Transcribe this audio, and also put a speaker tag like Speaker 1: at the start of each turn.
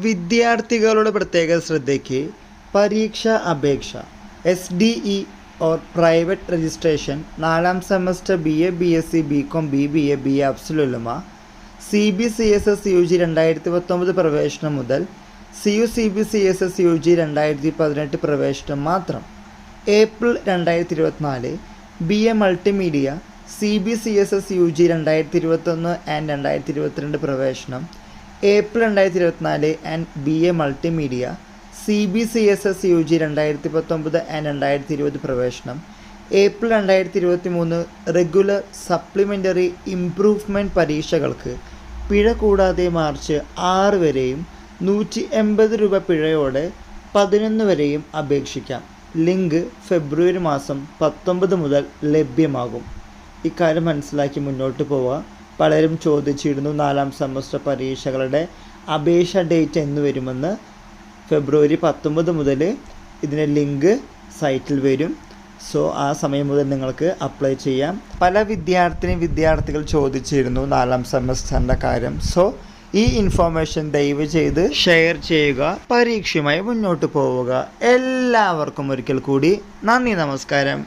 Speaker 1: വിദ്യാർത്ഥികളുടെ പ്രത്യേക ശ്രദ്ധയ്ക്ക് പരീക്ഷാ അപേക്ഷ SDE ഓർ പ്രൈവറ്റ് രജിസ്ട്രേഷൻ 4ാം semester BA BSc BCom BBA BA Afzal Ulama CBCSS UG 2019 പ്രവേശനം മുതൽ CUCBCSS UG 2018 പ്രവേശനം മാത്രം. April 2024 BA multimedia CBCSS UG 2021 and 2022 പ്രവേശനം. April 2024 and BA multimedia CBCSS UG 2019 and 2020 പ്രവേശനം. ഏപ്രിൽ 2023 റെഗുലർ സപ്ലിമെൻ്ററി ഇംപ്രൂവ്മെൻറ്റ് പരീക്ഷകൾക്ക് പിഴ കൂടാതെ മാർച്ച് 6 വരെയും 180 രൂപ പിഴയോടെ 11 വരെയും അപേക്ഷിക്കാം. ലിങ്ക് ഫെബ്രുവരി മാസം 19 മുതൽ ലഭ്യമാകും. ഇക്കാര്യം മനസ്സിലാക്കി മുന്നോട്ട് പോവുക. പലരും ചോദിച്ചിരുന്നു 4ാം സെമസ്റ്റർ പരീക്ഷകളുടെ അപേക്ഷ ഡേറ്റ് എന്ന് വരുമെന്ന്. ഫെബ്രുവരി 19 മുതൽ ഇതിൻ്റെ ലിങ്ക് സൈറ്റിൽ വരും. സോ ആ സമയം മുതൽ നിങ്ങൾക്ക് അപ്ലൈ ചെയ്യാം. പല വിദ്യാർത്ഥികൾ ചോദിച്ചിരുന്നു 4ാം സെമസ്റ്ററിൻ്റെ കാര്യം. സോ ഈ ഇൻഫോർമേഷൻ ദയവ് ചെയ്ത് ഷെയർ ചെയ്യുക. പരീക്ഷയുമായി മുന്നോട്ട് പോവുക. എല്ലാവർക്കും ഒരിക്കൽ കൂടി നന്ദി, നമസ്കാരം.